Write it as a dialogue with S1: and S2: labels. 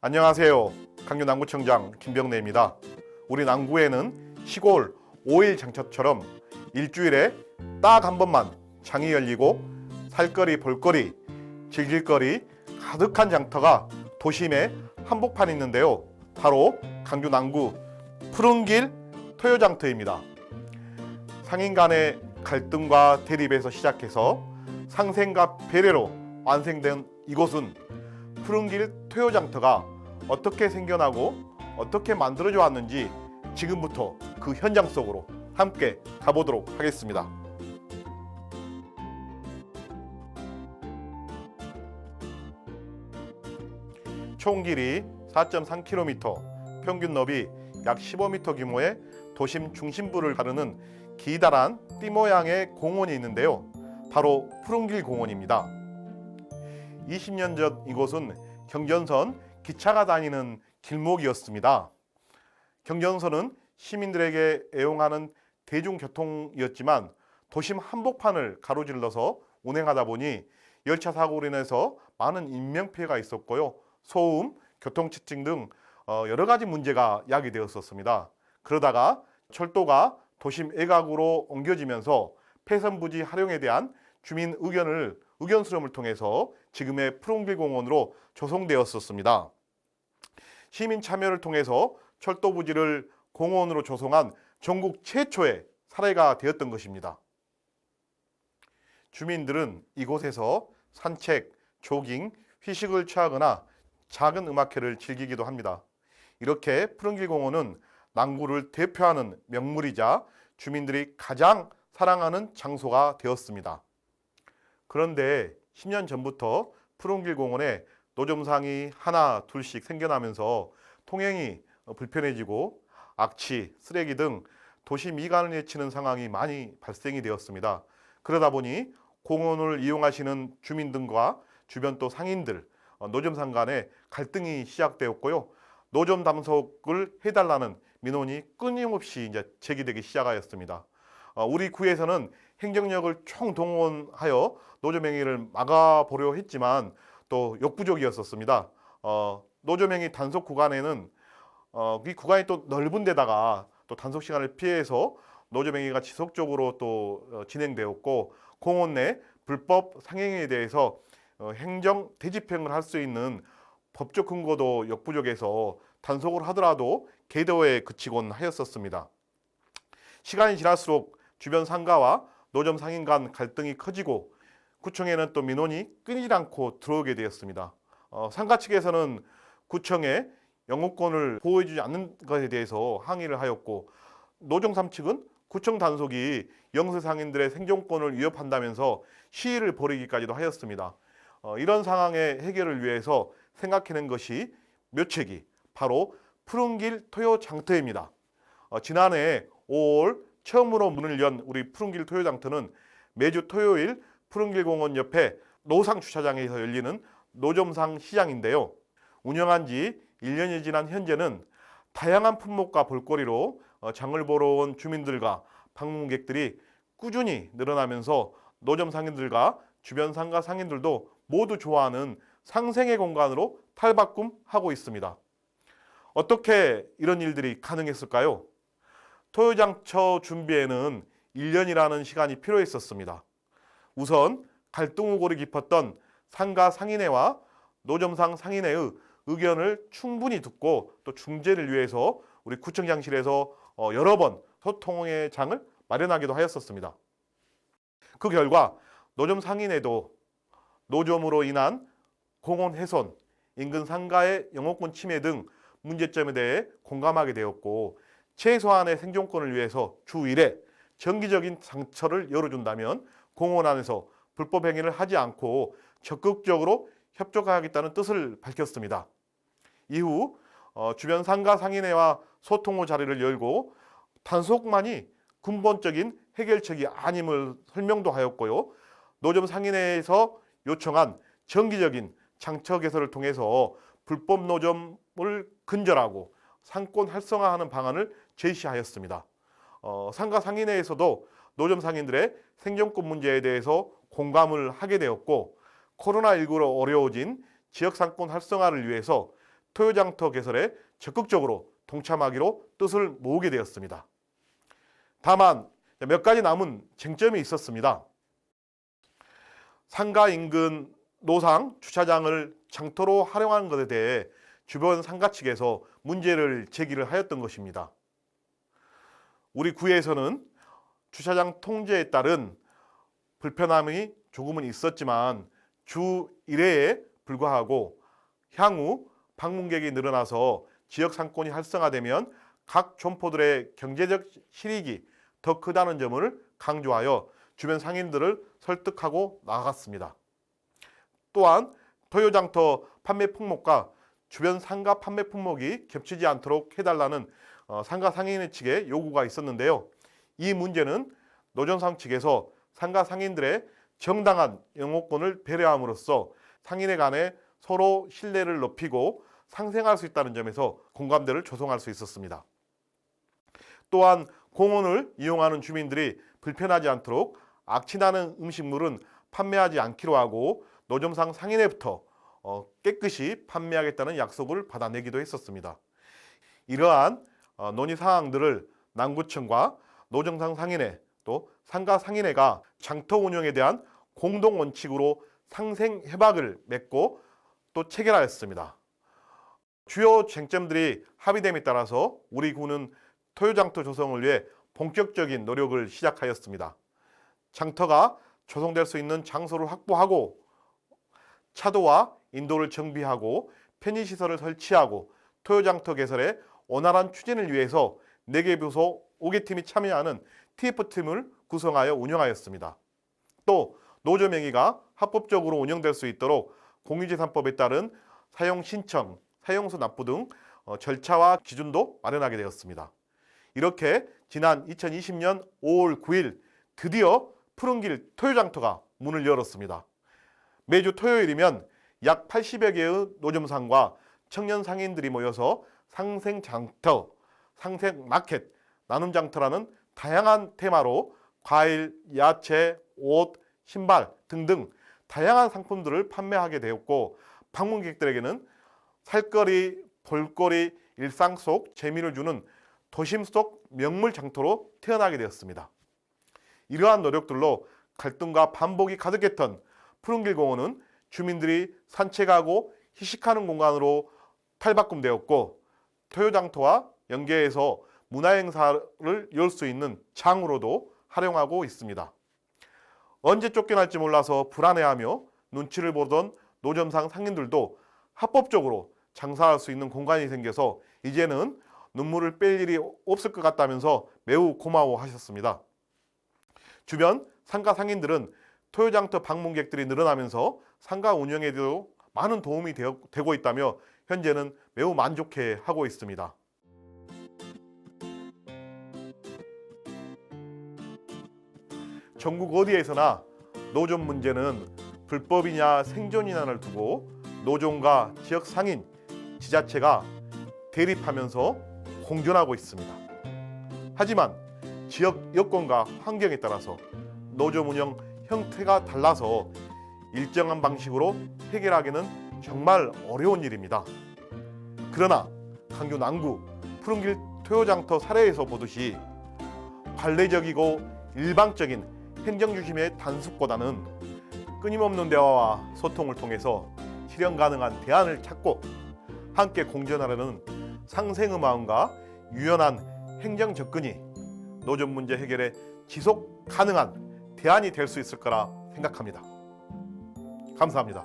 S1: 안녕하세요. 강유 남구청장 김병래입니다. 우리 남구에는 시골 5일 장터처럼 일주일에 딱 한 번만 장이 열리고 살거리, 볼거리, 즐길거리 가득한 장터가 도심에 한복판에 있는데요. 바로 강주 남구 푸른길 토요장터입니다. 상인 간의 갈등과 대립에서 시작해서 상생과 배려로 완성된 이곳은 푸른길 토요장터가 어떻게 생겨나고 어떻게 만들어져 왔는지 지금부터 그 현장 속으로 함께 가보도록 하겠습니다. 총 길이 4.3km, 평균 너비 약 15m 규모의 도심 중심부를 가르는 기다란 띠 모양의 공원이 있는데요. 바로 푸른길 공원입니다. 20년 전 이곳은 경전선 기차가 다니는 길목이었습니다. 경전선은 시민들에게 애용하는 대중교통이었지만 도심 한복판을 가로질러서 운행하다 보니 열차 사고로 인해서 많은 인명피해가 있었고요. 소음, 교통체증 등 여러 가지 문제가 야기되었었습니다. 그러다가 철도가 도심 외곽으로 옮겨지면서 폐선부지 활용에 대한 주민 의견 수렴을 통해서 지금의 푸른길 공원으로 조성되었었습니다. 시민 참여를 통해서 철도 부지를 공원으로 조성한 전국 최초의 사례가 되었던 것입니다. 주민들은 이곳에서 산책, 조깅, 휴식을 취하거나 작은 음악회를 즐기기도 합니다. 이렇게 푸른길 공원은 남구를 대표하는 명물이자 주민들이 가장 사랑하는 장소가 되었습니다. 그런데 10년 전부터 푸른길 공원에 노점상이 하나 둘씩 생겨나면서 통행이 불편해지고 악취, 쓰레기 등 도시 미관을 해치는 상황이 많이 발생이 되었습니다. 그러다 보니 공원을 이용하시는 주민 등과 주변 또 상인들, 노점상 간에 갈등이 시작되었고요. 노점 단속을 해달라는 민원이 끊임없이 이제 제기되기 시작하였습니다. 우리 구에서는 행정력을 총동원하여 노점행위를 막아보려 했지만 또 역부족이었었습니다. 노점행위 단속 구간에는 이 구간이 또 넓은 데다가 또 단속 시간을 피해서 노점행위가 지속적으로 또 진행되었고 공원 내 불법 상행에 대해서 행정 대집행을 할 수 있는 법적 근거도 역부족해서 단속을 하더라도 계도에 그치곤 하였었습니다. 시간이 지날수록 주변 상가와 노점 상인 간 갈등이 커지고 구청에는 또 민원이 끊이지 않고 들어오게 되었습니다. 상가 측에서는 구청에 영업권을 보호해주지 않는 것에 대해서 항의를 하였고 노점 3측은 구청 단속이 영세 상인들의 생존권을 위협한다면서 시위를 벌이기까지도 하였습니다. 이런 상황의 해결을 위해서 생각해낸 것이 묘책이 바로 푸른길 토요장터입니다. 지난해 5월 처음으로 문을 연 우리 푸른길 토요장터는 매주 토요일 푸른길 공원 옆에 노상 주차장에서 열리는 노점상 시장인데요. 운영한 지 1년이 지난 현재는 다양한 품목과 볼거리로 장을 보러 온 주민들과 방문객들이 꾸준히 늘어나면서 노점 상인들과 주변 상가 상인들도 모두 좋아하는 상생의 공간으로 탈바꿈하고 있습니다. 어떻게 이런 일들이 가능했을까요? 토요장터 준비에는 1년이라는 시간이 필요했었습니다. 우선 갈등우골이 깊었던 상가 상인회와 노점상 상인회의 의견을 충분히 듣고 또 중재를 위해서 우리 구청장실에서 여러 번 소통의 장을 마련하기도 하였었습니다. 그 결과 노점 상인회도 노점으로 인한 공원 훼손, 인근 상가의 영업권 침해 등 문제점에 대해 공감하게 되었고 최소한의 생존권을 위해서 주 1회 정기적인 장터를 열어준다면 공원 안에서 불법 행위를 하지 않고 적극적으로 협조하겠다는 뜻을 밝혔습니다. 이후 주변 상가 상인회와 소통 후 자리를 열고 단속만이 근본적인 해결책이 아님을 설명도 하였고요. 노점 상인회에서 요청한 정기적인 장터 개설을 통해서 불법 노점을 근절하고 상권 활성화하는 방안을 제시하였습니다. 상가 상인회에서도 노점 상인들의 생존권 문제에 대해서 공감을 하게 되었고 코로나19로 어려워진 지역 상권 활성화를 위해서 토요장터 개설에 적극적으로 동참하기로 뜻을 모으게 되었습니다. 다만 몇 가지 남은 쟁점이 있었습니다. 상가 인근 노상 주차장을 장터로 활용하는 것에 대해 주변 상가 측에서 문제를 제기를 하였던 것입니다. 우리 구에서는 주차장 통제에 따른 불편함이 조금은 있었지만 주 1회에 불과하고 향후 방문객이 늘어나서 지역 상권이 활성화되면 각 점포들의 경제적 실익이 더 크다는 점을 강조하여 주변 상인들을 설득하고 나아갔습니다. 또한 토요장터 판매 품목과 주변 상가 판매 품목이 겹치지 않도록 해달라는 상가 상인 측의 요구가 있었는데요. 이 문제는 노점상 측에서 상가 상인들의 정당한 영업권을 배려함으로써 상인의 간에 서로 신뢰를 높이고 상생할 수 있다는 점에서 공감대를 조성할 수 있었습니다. 또한 공원을 이용하는 주민들이 불편하지 않도록 악취나는 음식물은 판매하지 않기로 하고 노점상 상인회부터 깨끗이 판매하겠다는 약속을 받아내기도 했었습니다. 이러한 논의 사항들을 남구청과 노점상 상인회 또 상가 상인회가 장터 운영에 대한 공동 원칙으로 상생 협약을 맺고 또 체결하였습니다. 주요 쟁점들이 합의됨에 따라서 우리 구는 토요장터 조성을 위해 본격적인 노력을 시작하였습니다. 장터가 조성될 수 있는 장소를 확보하고 차도와 인도를 정비하고 편의시설을 설치하고 토요장터 개설의 원활한 추진을 위해서 4개 부서 5개 팀이 참여하는 TF팀을 구성하여 운영하였습니다. 또 노조 명의가 합법적으로 운영될 수 있도록 공유재산법에 따른 사용 신청, 사용서 납부 등 절차와 기준도 마련하게 되었습니다. 이렇게 지난 2020년 5월 9일 드디어 푸른길 토요장터가 문을 열었습니다. 매주 토요일이면 약 80여 개의 노점상과 청년 상인들이 모여서 상생장터, 상생마켓, 나눔장터라는 다양한 테마로 과일, 야채, 옷, 신발 등등 다양한 상품들을 판매하게 되었고 방문객들에게는 살거리, 볼거리, 일상 속 재미를 주는 도심 속 명물 장터로 태어나게 되었습니다. 이러한 노력들로 갈등과 반복이 가득했던 푸른길 공원은 주민들이 산책하고 휴식하는 공간으로 탈바꿈되었고 토요장터와 연계해서 문화행사를 열 수 있는 장으로도 활용하고 있습니다. 언제 쫓겨날지 몰라서 불안해하며 눈치를 보던 노점상 상인들도 합법적으로 장사할 수 있는 공간이 생겨서 이제는 눈물을 뺄 일이 없을 것 같다면서 매우 고마워하셨습니다. 주변 상가 상인들은 토요장터 방문객들이 늘어나면서 상가 운영에도 많은 도움이 되고 있다며 현재는 매우 만족해하고 있습니다. 전국 어디에서나 노점 문제는 불법이냐 생존이냐를 두고 노점과 지역 상인, 지자체가 대립하면서 공존하고 있습니다. 하지만 지역 여건과 환경에 따라서 노점 운영 형태가 달라서 일정한 방식으로 해결하기는 정말 어려운 일입니다. 그러나 강주 남구 푸른길 토요장터 사례에서 보듯이 관례적이고 일방적인 행정중심의 단속보다는 끊임없는 대화와 소통을 통해서 실현 가능한 대안을 찾고 함께 공존하려는 상생의 마음과 유연한 행정 접근이 노점 문제 해결에 지속 가능한 대안이 될 수 있을 거라 생각합니다. 감사합니다.